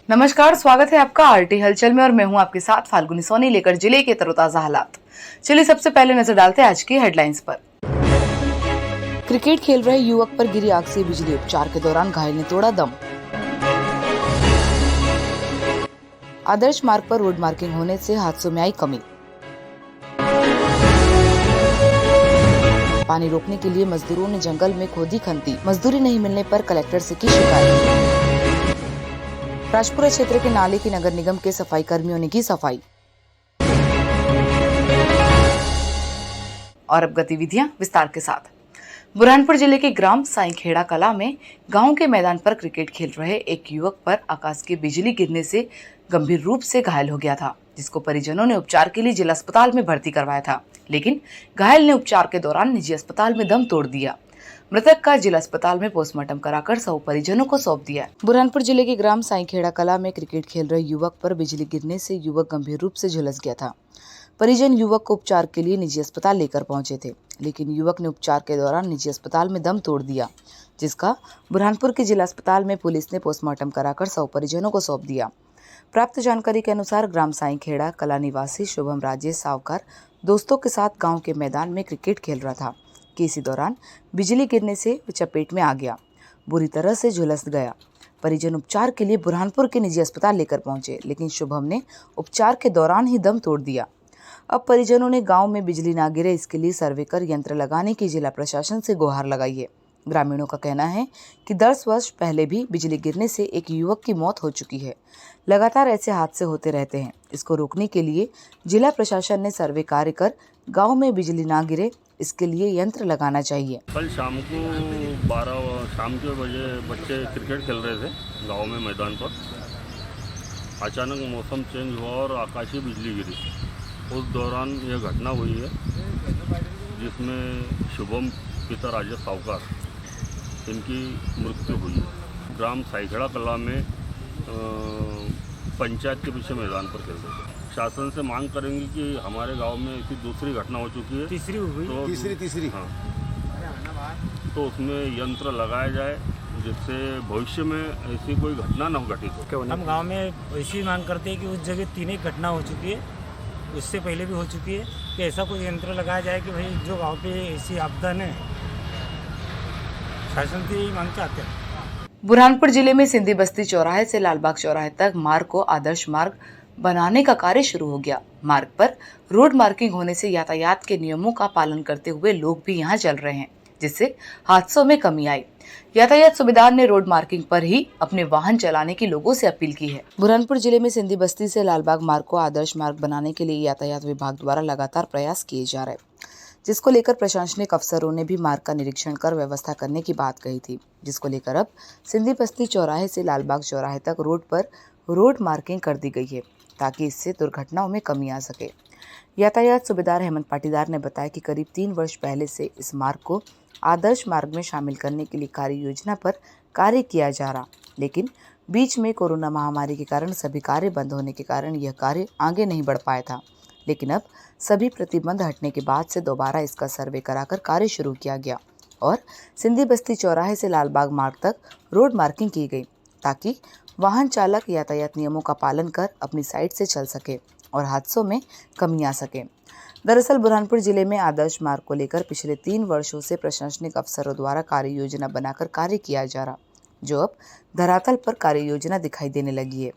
नमस्कार, स्वागत है आपका आरटी हलचल में और मैं हूं आपके साथ फाल्गुनी सोनी लेकर जिले के तरोताजा हालात। चलिए सबसे पहले नजर डालते हैं आज की हेडलाइंस पर। क्रिकेट खेल रहे युवक पर गिरी आग से बिजली, उपचार के दौरान घायल ने तोड़ा दम। आदर्श मार्ग पर रोड मार्किंग होने से हादसों में आई कमी। पानी रोकने के लिए मजदूरों ने जंगल में खोदी खंती, मजदूरी नहीं मिलने पर कलेक्टर से की शिकायत। राजपुरा क्षेत्र के नाले की नगर निगम के सफाई कर्मियों ने की सफाई। और अब गतिविधियां विस्तार के साथ। बुरहानपुर जिले के ग्राम साईखेड़ा कला में गांव के मैदान पर क्रिकेट खेल रहे एक युवक पर आकाश की बिजली गिरने से गंभीर रूप से घायल हो गया था, जिसको परिजनों ने उपचार के लिए जिला अस्पताल में भर्ती करवाया था, लेकिन घायल ने उपचार के दौरान निजी अस्पताल में दम तोड़ दिया। मृतक का जिला अस्पताल में पोस्टमार्टम कराकर शव परिजनों को सौंप दिया। बुरहानपुर जिले के ग्राम साईखेड़ा कला में क्रिकेट खेल रहे युवक पर बिजली गिरने से युवक गंभीर रूप से झुलस गया था। परिजन युवक को उपचार के लिए निजी अस्पताल लेकर पहुंचे थे, लेकिन युवक ने उपचार के दौरान निजी अस्पताल में दम तोड़ दिया, जिसका बुरहानपुर के जिला अस्पताल में पुलिस ने पोस्टमार्टम कराकर शव परिजनों को सौंप दिया। प्राप्त जानकारी के अनुसार ग्राम साईखेड़ा कला निवासी शुभम राजेश सावकार दोस्तों के साथ गाँव के मैदान में क्रिकेट खेल रहा था कि इसी दौरान बिजली गिरने से चपेट में आ गया, बुरी तरह से झुलस गया। परिजन उपचार के लिए बुरहानपुर के निजी अस्पताल लेकर पहुंचे, लेकिन शुभम ने उपचार के दौरान ही दम तोड़ दिया। अब परिजनों ने गांव में बिजली ना गिरे इसके लिए सर्वे कर यंत्र लगाने की जिला प्रशासन से गुहार लगाई है। ग्रामीणों का कहना है कि 10 वर्ष पहले भी बिजली गिरने से एक युवक की मौत हो चुकी है। लगातार ऐसे हादसे होते रहते हैं। इसको रोकने के लिए जिला प्रशासन ने सर्वे कार्य कर गाँव में बिजली ना गिरे इसके लिए यंत्र लगाना चाहिए। कल शाम को 12 शाम के बजे बच्चे क्रिकेट खेल रहे थे गांव में मैदान पर। अचानक मौसम चेंज हुआ और आकाशीय बिजली गिरी। उस दौरान यह घटना हुई है जिसमें शुभम पिता राजेश सावकार इनकी मृत्यु हुई है। ग्राम साईखेड़ा कला में पंचायत के पीछे मैदान पर खेल रहे थे। शासन से मांग करेंगे कि हमारे गांव में ऐसी दूसरी घटना हो चुकी है, तीसरी हुई तो तीसरी हाँ, तो उसमें यंत्र लगाया जाए जिससे भविष्य में ऐसी कोई घटना न घटित हो। हम गांव में ऐसी मांग करते हैं कि उस जगह 3 घटना हो चुकी है, उससे पहले भी हो चुकी है, कि ऐसा कोई यंत्र लगाया जाए कि भाई जो गांव पे ऐसी आपदा है शासन से मांग चाहते हैं। बुरहानपुर जिले में सिंधी बस्ती चौराहे से लालबाग चौराहे तक मार्ग को आदर्श मार्ग बनाने का कार्य शुरू हो गया। मार्ग पर रोड मार्किंग होने से यातायात के नियमों का पालन करते हुए लोग भी यहां चल रहे हैं, जिससे हादसों में कमी आई। यातायात सुबेदार ने रोड मार्किंग पर ही अपने वाहन चलाने की लोगों से अपील की है। बुरहानपुर जिले में सिंधी बस्ती से लालबाग मार्ग को आदर्श मार्ग बनाने के लिए यातायात विभाग द्वारा लगातार प्रयास किए जा रहे, जिसको लेकर प्रशासनिक अफसरों ने भी मार्ग का निरीक्षण कर व्यवस्था करने की बात कही थी, जिसको लेकर अब सिंधी बस्ती चौराहे से लालबाग चौराहे तक रोड पर रोड मार्किंग कर दी गई है, ताकि इससे दुर्घटनाओं में कमी आ सके। यातायात सुबेदार हेमंत पाटीदार ने बताया कि करीब 3 वर्ष पहले से इस मार्ग को आदर्श मार्ग में शामिल करने के लिए कार्य योजना पर कार्य किया जा रहा, लेकिन बीच में कोरोना महामारी के कारण सभी कार्य बंद होने के कारण यह कार्य आगे नहीं बढ़ पाया था। लेकिन अब सभी प्रतिबंध हटने के बाद से दोबारा इसका सर्वे कराकर कार्य शुरू किया गया और सिंधी बस्ती चौराहे से लालबाग मार्ग तक रोड मार्किंग की गई, ताकि वाहन चालक यातायात नियमों का पालन कर अपनी साइड से चल सके और हादसों में कमी आ सके। दरअसल बुरहानपुर जिले में आदर्श मार्ग को लेकर पिछले 3 वर्षों से प्रशासनिक अफसरों द्वारा कार्य योजना बनाकर कार्य किया जा रहा, जो अब धरातल पर कार्य योजना दिखाई देने लगी है।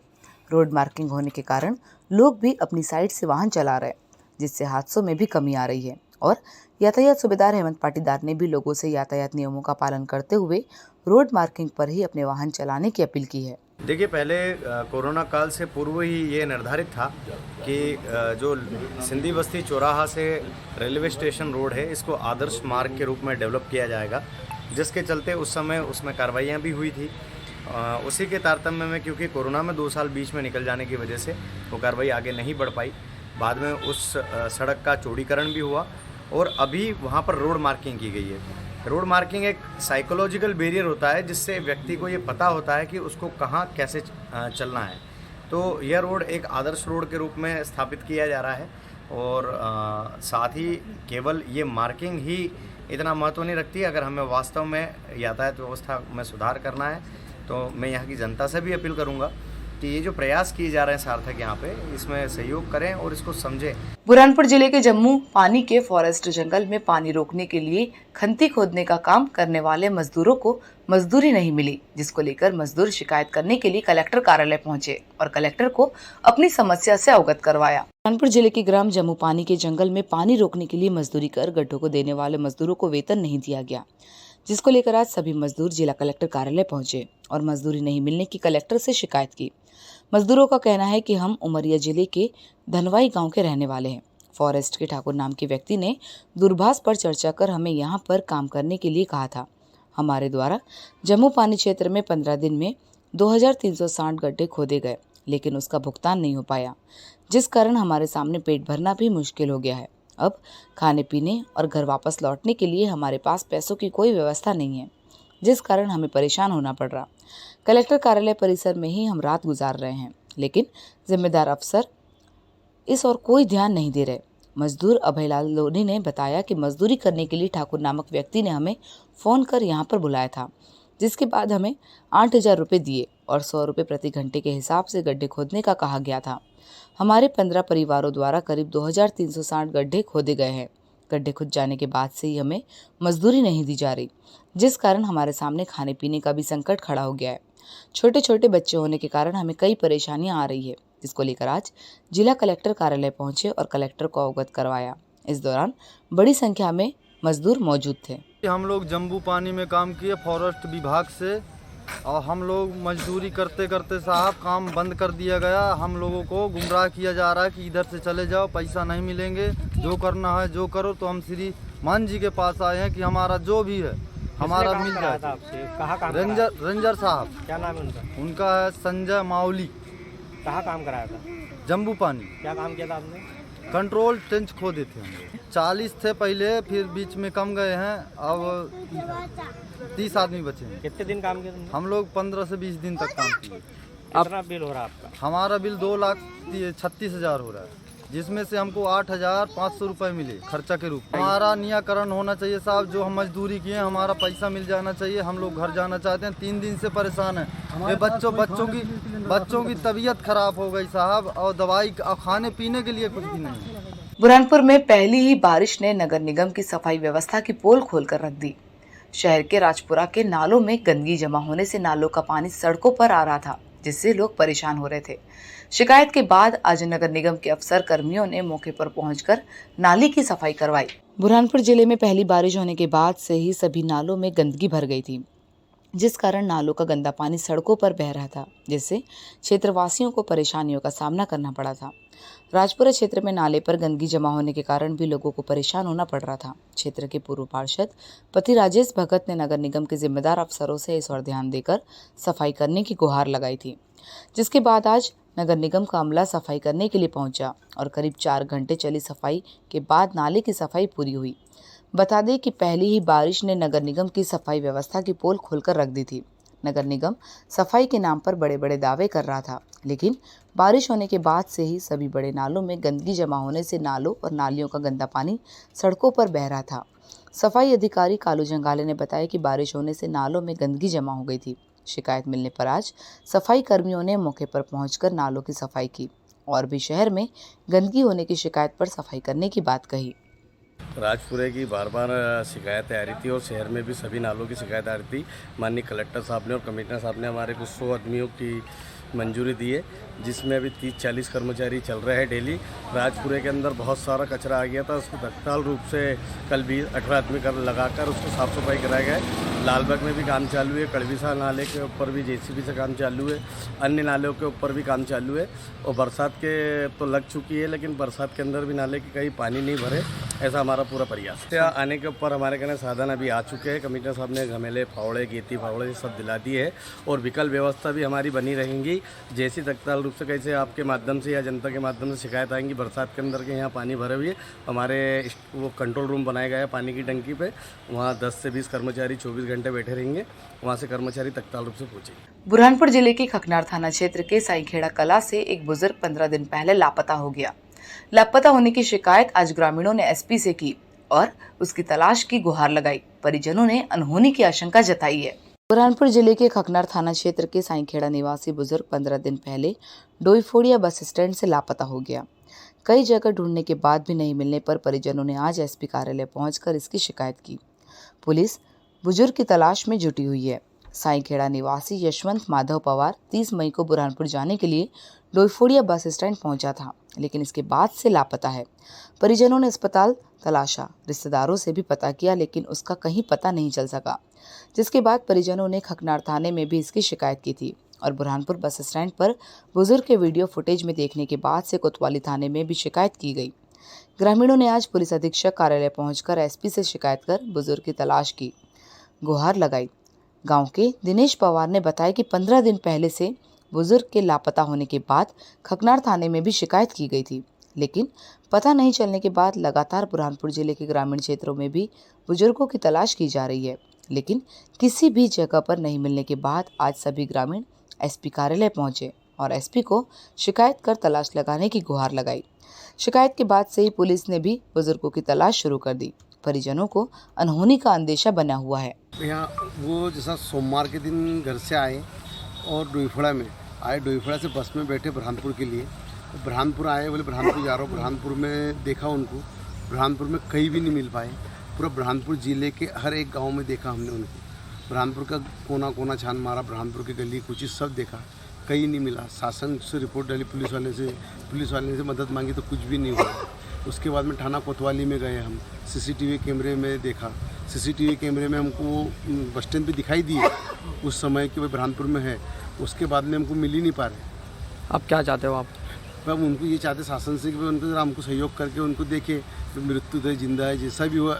रोड मार्किंग होने के कारण लोग भी अपनी साइड से वाहन चला रहे, जिससे हादसों में भी कमी आ रही है। और यातायात सुबेदार हेमंत पाटीदार ने भी लोगों से यातायात नियमों का पालन करते हुए रोड मार्किंग पर ही अपने वाहन चलाने की अपील की है। देखिए, पहले कोरोना काल से पूर्व ही ये निर्धारित था कि जो सिंधी बस्ती चौराहा से रेलवे स्टेशन रोड है, इसको आदर्श मार्ग के रूप में डेवलप किया जाएगा, जिसके चलते उस समय उसमें कार्रवाइयाँ भी हुई थी। उसी के तारतम्य में क्योंकि कोरोना में 2 साल बीच में निकल जाने की वजह से वो कार्रवाई आगे नहीं बढ़ पाई। बाद में उस सड़क का चौड़ीकरण भी हुआ और अभी वहाँ पर रोड मार्किंग की गई है। रोड मार्किंग एक साइकोलॉजिकल बैरियर होता है, जिससे व्यक्ति को ये पता होता है कि उसको कहाँ कैसे चलना है। तो यह रोड एक आदर्श रोड के रूप में स्थापित किया जा रहा है और साथ ही केवल ये मार्किंग ही इतना महत्व नहीं रखती। अगर हमें वास्तव में यातायात व्यवस्था में सुधार करना है तो मैं यहाँ की जनता से भी अपील करूँगा कि ये जो प्रयास किए जा रहे हैं सार्थक यहाँ पे, इसमें सहयोग करें और इसको समझें। बुरहानपुर जिले के जम्मू पानी के फॉरेस्ट जंगल में पानी रोकने के लिए खंती खोदने का काम करने वाले मजदूरों को मजदूरी नहीं मिली, जिसको लेकर मजदूर शिकायत करने के लिए कलेक्टर कार्यालय पहुंचे और कलेक्टर को अपनी समस्या से अवगत करवाया। बुरहानपुर जिले के ग्राम जम्मू पानी के जंगल में पानी रोकने के लिए मजदूरी कर गड्ढों को देने वाले मजदूरों को वेतन नहीं दिया गया, जिसको लेकर आज सभी मजदूर जिला कलेक्टर कार्यालय पहुंचे और मजदूरी नहीं मिलने की कलेक्टर से शिकायत की। मजदूरों का कहना है कि हम उमरिया जिले के धनवाई गांव के रहने वाले हैं। फॉरेस्ट के ठाकुर नाम के व्यक्ति ने दूरभाष पर चर्चा कर हमें यहां पर काम करने के लिए कहा था। हमारे द्वारा जम्मू पानी क्षेत्र में 15 दिन में 2360 गड्ढे खोदे गए, लेकिन उसका भुगतान नहीं हो पाया, जिस कारण हमारे सामने पेट भरना भी मुश्किल हो गया है। अब खाने पीने और घर वापस लौटने के लिए हमारे पास पैसों की कोई व्यवस्था नहीं है, जिस कारण हमें परेशान होना पड़ रहा। कलेक्टर कार्यालय परिसर में ही हम रात गुजार रहे हैं, लेकिन जिम्मेदार अफसर इस और कोई ध्यान नहीं दे रहे। मजदूर अभयलाल लोनी ने बताया कि मजदूरी करने के लिए ठाकुर नामक व्यक्ति ने हमें फ़ोन कर यहाँ पर बुलाया था, जिसके बाद हमें 8000 रुपये दिए और 100 रुपये प्रति घंटे के हिसाब से गड्ढे खोदने का कहा गया था। हमारे 15 परिवारों द्वारा करीब 2360 गड्ढे खोदे गए हैं। गड्ढे खुद जाने के बाद से ही हमें मजदूरी नहीं दी जा रही, जिस कारण हमारे सामने खाने पीने का भी संकट खड़ा हो गया है। छोटे छोटे बच्चे होने के कारण हमें कई परेशानियां आ रही है, जिसको लेकर आज जिला कलेक्टर कार्यालय पहुंचे और कलेक्टर को अवगत करवाया। इस दौरान बड़ी संख्या में मजदूर मौजूद थे। हम लोग जम्बू पानी में काम किए फॉरेस्ट विभाग से, और हम लोग मजदूरी करते करते साहब काम बंद कर दिया गया। हम लोगों को गुमराह किया जा रहा है कि इधर से चले जाओ, पैसा नहीं मिलेंगे, जो करना है जो करो। तो हम श्री मान जी के पास आए हैं कि हमारा जो भी है हमारा मिल जाए। कहाँ काम रेंजर साहब, क्या नाम है उनका? उनका है संजय माउली। कहाँ काम कराया था? जम्बू पानी। क्या काम किया था आपने? कंट्रोल टेंच खोदे थे हम लोग। 40 थे पहले, फिर बीच में कम गए हैं, अब 30 आदमी बचे हैं। कितने दिन काम किया तुमने? हम लोग 15 से 20 दिन तक काम किए। कितना बिल हो रहा है आपका? हमारा बिल 2,36,000 हो रहा है, जिसमें से हमको 8,500 रुपये मिले खर्चा के रूप में। हमारा निराकरण होना चाहिए साहब, जो हम मजदूरी किए हमारा पैसा मिल जाना चाहिए। हम लोग घर जाना चाहते हैं, 3 दिन से परेशान हैं। ये बच्चों की तबीयत खराब हो गई साहब, और दवाई और खाने पीने के लिए कुछ भी नहीं है। बुरहानपुर में पहली ही बारिश ने नगर निगम की सफाई व्यवस्था की पोल खोलकर रख दी। शहर के राजपुरा के नालों में गंदगी जमा होने से नालों का पानी सड़कों पर आ रहा था, जिससे लोग परेशान हो रहे थे। शिकायत के बाद आज नगर निगम के अफसर कर्मियों ने मौके पर पहुंचकर नाली की सफाई करवाई। बुरहानपुर जिले में पहली बारिश होने के बाद से ही सभी नालों में गंदगी भर गई थी, जिस कारण नालों का गंदा पानी सड़कों पर बह रहा था, जिससे क्षेत्रवासियों को परेशानियों का सामना करना पड़ा था। राजपुरा क्षेत्र में नाले पर गंदगी जमा होने के कारण भी लोगों को परेशान होना पड़ रहा था। क्षेत्र के पूर्व पार्षद पति राजेश भगत ने नगर निगम के जिम्मेदार अफसरों से इस ओर ध्यान देकर सफाई करने की गुहार लगाई थी, जिसके बाद आज नगर निगम का अमला सफाई करने के लिए पहुंचा और करीब 4 घंटे चली सफाई के बाद नाले की सफाई पूरी हुई। बता दें कि पहली ही बारिश ने नगर निगम की सफाई व्यवस्था की पोल खोलकर रख दी थी। नगर निगम सफाई के नाम पर बड़े बड़े दावे कर रहा था, लेकिन बारिश होने के बाद से ही सभी बड़े नालों में गंदगी जमा होने से नालों और नालियों का गंदा पानी सड़कों पर बह रहा था। सफाई अधिकारी कालू जंगाले ने बताया कि बारिश होने से नालों में गंदगी जमा हो गई थी। शिकायत मिलने पर आज सफाई कर्मियों ने मौके पर पहुंचकर नालों की सफाई की और भी शहर में गंदगी होने की शिकायत पर सफाई करने की बात कही। राजपुरे की बार बार शिकायतें आ रही थी और शहर में भी सभी नालों की शिकायत आ रही थी। माननीय कलेक्टर साहब ने और कमिश्नर साहब ने हमारे कुछ 100 आदमियों की मंजूरी दी है, जिसमें अभी 30-40 कर्मचारी चल रहे हैं डेली। राजपुरे के अंदर बहुत सारा कचरा आ गया था, उसको तत्काल रूप से कल 18 आदमी लगाकर उसको साफ़ सफाई कराया गया है। लालबाग में भी काम चालू है, कड़वीसा नाले के ऊपर भी JCB से काम चालू है, अन्य नालों के ऊपर भी काम चालू है। और बरसात के तो लग चुकी है, लेकिन बरसात के अंदर भी नाले की कहीं पानी नहीं भरे, ऐसा हमारा पूरा प्रयास है। आने के ऊपर हमारे कहने साधन अभी आ चुके हैं। कमिश्नर साहब ने घमेले फावड़े गेती फावड़े सब दिला दिए है और विकल्प व्यवस्था भी हमारी बनी रहेंगी। जैसी तत्काल रूप से कैसे आपके माध्यम से या जनता के माध्यम से शिकायत आएंगी बरसात के अंदर के यहाँ पानी भरे हुए, हमारे वो कंट्रोल रूम बनाया गया है पानी की टंकी पे, वहाँ 10 से 20 कर्मचारी 24 घंटे बैठे रहेंगे, वहाँ से कर्मचारी तत्काल रूप से पहुँचेंगे। बुरहानपुर जिले के खकनार थाना क्षेत्र के साईखेड़ा कला से एक बुजुर्ग 15 दिन पहले लापता हो गया। लापता होने की शिकायत आज ग्रामीणों ने SP से की और उसकी तलाश की गुहार लगाई। परिजनों ने अनहोनी की आशंका जताई है। बुरहानपुर जिले के खकनार थाना क्षेत्र के साईखेड़ा निवासी बुजुर्ग 15 दिन पहले डोईफोड़िया बस स्टैंड से लापता हो गया। कई जगह ढूंढने के बाद भी नहीं मिलने पर परिजनों ने आज एसपी कार्यालय पहुंचकर इसकी शिकायत की। पुलिस बुजुर्ग की तलाश में जुटी हुई है। साईखेड़ा निवासी यशवंत माधव पवार 30 मई को बुरहानपुर जाने के लिए डोईफोड़िया बस स्टैंड पहुंचा था, लेकिन इसके बाद से लापता है। परिजनों ने अस्पताल तलाशा, रिश्तेदारों से भी पता किया, लेकिन उसका कहीं पता नहीं चल सका, जिसके बाद परिजनों ने खकनार थाने में भी इसकी शिकायत की थी और बुरहानपुर बस स्टैंड पर बुजुर्ग के वीडियो फुटेज में देखने के बाद से कोतवाली थाने में भी शिकायत की गई। ग्रामीणों ने आज पुलिस अधीक्षक कार्यालय पहुंचकर एसपी से शिकायत कर बुजुर्ग की तलाश की गुहार लगाई। गांव के दिनेश पवार ने बताया कि 15 दिन पहले से बुजुर्ग के लापता होने के बाद खकनार थाने में भी शिकायत की गई थी, लेकिन पता नहीं चलने के बाद लगातार बुरहानपुर जिले के ग्रामीण क्षेत्रों में भी बुजुर्गों की तलाश की जा रही है, लेकिन किसी भी जगह पर नहीं मिलने के बाद आज सभी ग्रामीण एसपी कार्यालय पहुंचे और एसपी को शिकायत कर तलाश लगाने की गुहार लगाई। शिकायत के बाद से ही पुलिस ने भी बुजुर्गों की तलाश शुरू कर दी। परिजनों को अनहोनी का अंदेशा बना हुआ है। यहाँ वो जैसा सोमवार के दिन घर से आए और डोईफोड़ा में आए, डोईफोड़ा से बस में बैठे बुरहानपुर के लिए। बुरहानपुर आए, बोले बुरहानपुर जा रहा हूँ। बुरहानपुर में देखा उनको, बुरहानपुर में कहीं भी नहीं मिल पाए। पूरा बुरहानपुर ज़िले के हर एक गांव में देखा हमने उनको। बुरहानपुर का कोना कोना छान मारा, बुरहानपुर की गली कुछ सब देखा, कहीं नहीं मिला। शासन से रिपोर्ट डाली, पुलिस वाले से मदद मांगी तो कुछ भी नहीं हुआ। उसके बाद में थाना कोतवाली में गए हम, सीसीटीवी कैमरे में देखा। सीसीटीवी कैमरे में हमको बस स्टैंड पे दिखाई दिए उस समय कि भाई बुरहानपुर में है। उसके बाद में हमको मिल ही नहीं पा रहे। अब क्या चाहते हो आप? अब उनको ये चाहते शासन से कि भाई उनको जरा हमको सहयोग करके उनको देखे, मृत्यु है जिंदा है जैसा भी हुआ।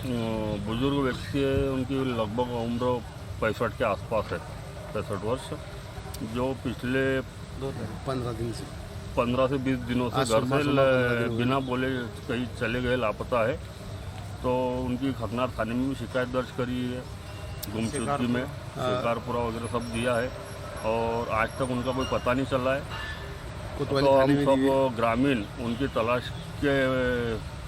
बुजुर्ग व्यक्ति है, उनकी लगभग उम्र 65 के आसपास है, 65 वर्ष, जो पिछले 15 से 20 दिनों से घर से बिना बोले कहीं चले गए, लापता है। तो उनकी खकनार थाने में भी शिकायत दर्ज करी है, गुमशुदगी में शिकारपुरा वगैरह सब दिया है और आज तक उनका कोई पता नहीं चला है। तो हम सब ग्रामीण उनकी तलाश के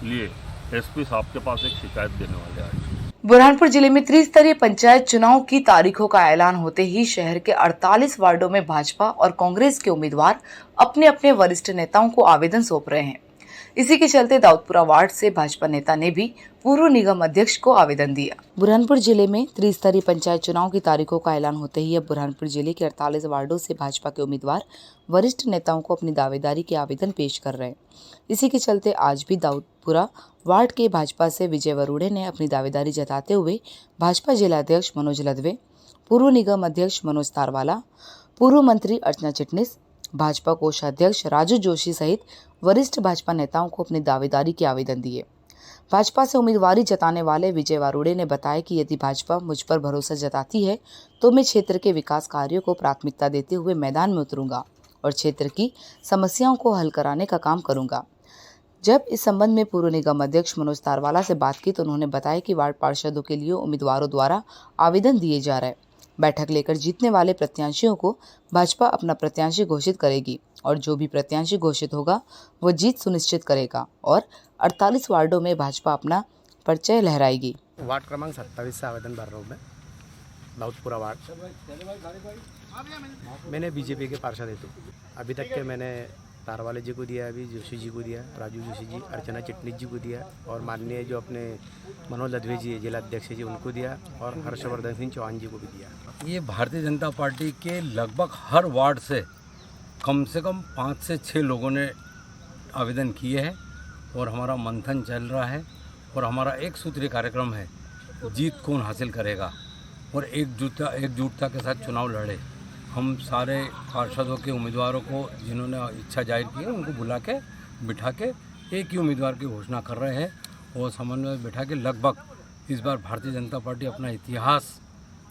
लिए एसपी साहब के पास एक शिकायत देने वाले हैं। बुरहानपुर जिले में त्रिस्तरीय पंचायत चुनाव की तारीखों का ऐलान होते ही शहर के 48 वार्डों में भाजपा और कांग्रेस के उम्मीदवार अपने अपने वरिष्ठ नेताओं को आवेदन सौंप रहे हैं। इसी के चलते दाऊदपुरा वार्ड से भाजपा नेता ने भी पूर्व निगम अध्यक्ष को आवेदन दिया। बुरहानपुर जिले में त्रिस्तरीय पंचायत चुनाव की तारीखों का ऐलान होते ही अब बुरहानपुर जिले के 48 वार्डों से भाजपा के उम्मीदवार वरिष्ठ नेताओं को अपनी दावेदारी के आवेदन पेश कर रहे हैं। इसी के चलते आज भी दाऊदपुरा वार्ड के भाजपा से विजय वरुड़े ने अपनी दावेदारी जताते हुए भाजपा जिलाध्यक्ष मनोज लदवे, पूर्व निगम अध्यक्ष मनोज तारवाला, पूर्व मंत्री अर्चना चिटनिस, भाजपा कोषाध्यक्ष राजू जोशी सहित वरिष्ठ भाजपा नेताओं को अपनी दावेदारी के आवेदन दिए। भाजपा से उम्मीदवारी जताने वाले विजय वरुड़े ने बताया कि यदि भाजपा मुझ पर भरोसा जताती है तो मैं क्षेत्र के विकास कार्यों को प्राथमिकता देते हुए मैदान में उतरूंगा और क्षेत्र की समस्याओं को हल कराने का काम करूंगा। जब इस संबंध में पूर्व निगम अध्यक्ष मनोज तारवाला से बात की तो उन्होंने बताया कि वार्ड पार्षदों के लिए उम्मीदवारों द्वारा आवेदन दिए जा रहे हैं। बैठक लेकर जीतने वाले प्रत्याशियों को भाजपा अपना प्रत्याशी घोषित करेगी और जो भी प्रत्याशी घोषित होगा वो जीत सुनिश्चित करेगा और 48 वार्डों में भाजपा अपना परिचय लहराएगी। वार्ड क्रमांक 27 से आवेदन भर रहा हूँ मैं, दाऊदपुरा वार्ड। मैंने बीजेपी के पार्षद हेतु अभी तक के मैंने तारवाले जी को दिया, अभी जोशी जी को दिया, राजू जोशी जी, अर्चना चिटनिस जी को दिया और माननीय जो अपने मनोज लदवे जी जिला अध्यक्ष जी उनको दिया और हर्षवर्धन सिंह चौहान जी को भी दिया। ये भारतीय जनता पार्टी के लगभग हर वार्ड से कम 5 से 6 लोगों ने आवेदन किए हैं और हमारा मंथन चल रहा है और हमारा एक सूत्रीय कार्यक्रम है, जीत कौन हासिल करेगा और एकजुटता के साथ चुनाव लड़े। हम सारे पार्षदों के उम्मीदवारों को जिन्होंने इच्छा जाहिर की है उनको बुला के बिठा के एक ही उम्मीदवार की घोषणा कर रहे हैं और समन्वय बिठा के लगभग इस बार भारतीय जनता पार्टी अपना इतिहास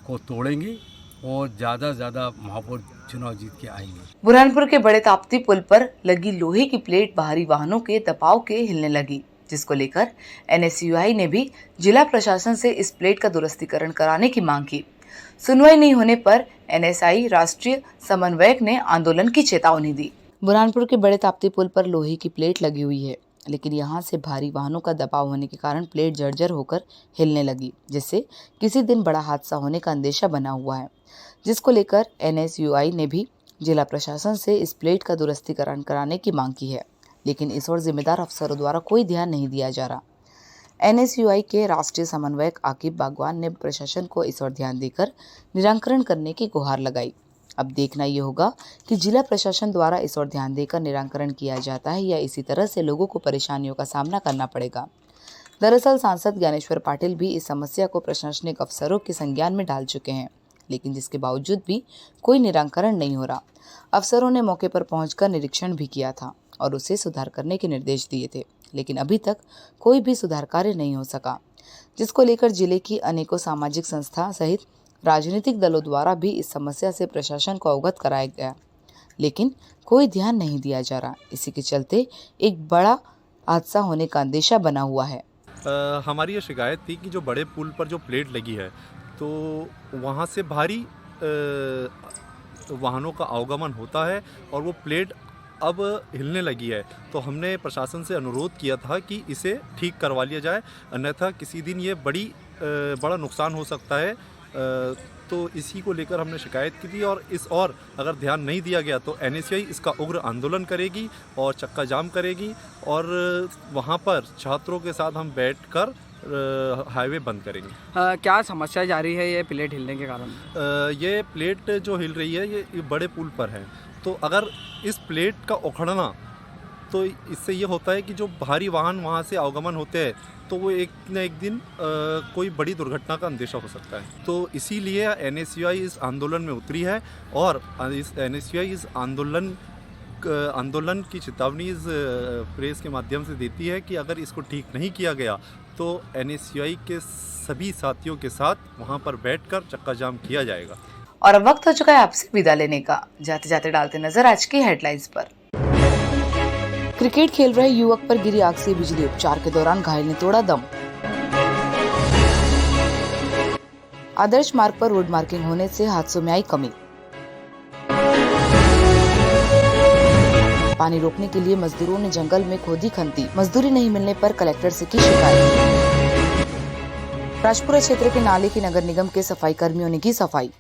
को तोड़ेंगी और ज़्यादा से ज़्यादा महापौर चुनाव जीत के आएंगे। बुरहानपुर के बड़े ताप्ती पुल पर लगी लोहे की प्लेट बाहरी वाहनों के दबाव के हिलने लगी, जिसको लेकर NSUI ने भी जिला प्रशासन से इस प्लेट का दुरुस्तीकरण कराने की मांग की। सुनवाई नहीं होने पर NSI राष्ट्रीय समन्वयक ने आंदोलन की चेतावनी दी। बुरहानपुर के बड़े ताप्ती पुल पर लोहे की प्लेट लगी हुई है। लेकिन यहाँ से भारी वाहनों का दबाव होने के कारण प्लेट जर्जर होकर हिलने लगी, जिससे किसी दिन बड़ा हादसा होने का अंदेशा बना हुआ है, जिसको लेकर NSUI ने भी जिला प्रशासन से इस प्लेट का दुरुस्तीकरण कराने की मांग की है, लेकिन इस ओर जिम्मेदार अफसरों द्वारा कोई ध्यान नहीं दिया जा रहा। NSUI के राष्ट्रीय समन्वयक आकिब बागवान ने प्रशासन को इस ओर ध्यान देकर निराकरण करने की गुहार लगाई। अब देखना ये होगा कि जिला प्रशासन द्वारा इस ओर ध्यान देकर निराकरण किया जाता है या इसी तरह से लोगों को परेशानियों का सामना करना पड़ेगा। दरअसल सांसद ज्ञानेश्वर पाटिल भी इस समस्या को प्रशासनिक अफसरों के संज्ञान में डाल चुके हैं, लेकिन जिसके बावजूद भी कोई निराकरण नहीं हो रहा। अफसरों ने मौके पर पहुंचकर निरीक्षण भी किया था और उसे सुधार करने के निर्देश दिए थे, लेकिन अभी तक कोई भी सुधार कार्य नहीं हो सका, जिसको लेकर जिले की अनेकों सामाजिक संस्था सहित राजनीतिक दलों द्वारा भी इस समस्या से प्रशासन को अवगत कराया गया, लेकिन कोई ध्यान नहीं दिया जा रहा। इसी के चलते एक बड़ा हादसा होने का अंदेशा बना हुआ है। हमारी ये शिकायत थी कि जो बड़े पुल पर जो प्लेट लगी है तो वहाँ से भारी वाहनों का आवागमन होता है और वो प्लेट अब हिलने लगी है। तो हमने प्रशासन से अनुरोध किया था कि इसे ठीक करवा लिया जाए, अन्यथा किसी दिन ये बड़ा नुकसान हो सकता है। तो इसी को लेकर हमने शिकायत की थी और अगर ध्यान नहीं दिया गया तो NSUI इसका उग्र आंदोलन करेगी और चक्का जाम करेगी और वहाँ पर छात्रों के साथ हम बैठकर हाईवे बंद करेंगे। क्या समस्या जा रही है ये प्लेट हिलने के कारण? ये प्लेट जो हिल रही है ये बड़े पुल पर है, तो अगर इस प्लेट का उखड़ना तो इससे ये होता है कि जो भारी वाहन वहाँ से आवागमन होते हैं तो वो एक न एक दिन कोई बड़ी दुर्घटना का अंदेशा हो सकता है। तो इसीलिए NSUI इस आंदोलन में उतरी है और इस NSUI इस आंदोलन की चेतावनी इस प्रेस के माध्यम से देती है कि अगर इसको ठीक नहीं किया गया तो NSUI के सभी साथियों के साथ वहाँ पर बैठकर चक्का जाम किया जाएगा। और अब वक्त हो चुका है आपसे विदा लेने का। जाते जाते डालते नजर आज की हेडलाइंस पर। क्रिकेट खेल रहे युवक पर गिरी आग से बिजली, उपचार के दौरान घायल ने तोड़ा दम। आदर्श मार्ग पर रोड मार्किंग होने से हादसों में आई कमी। पानी रोकने के लिए मजदूरों ने जंगल में खोदी खंती, मजदूरी नहीं मिलने पर कलेक्टर से की शिकायत। राजपुरा क्षेत्र के नाले की नगर निगम के सफाई कर्मियों ने की सफाई।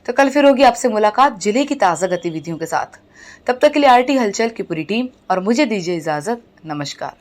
तो कल फिर होगी आपसे मुलाकात जिले की ताजा गतिविधियों के साथ। तब तक के लिए RT हलचल की पूरी टीम और मुझे दीजिए इजाजत। नमस्कार।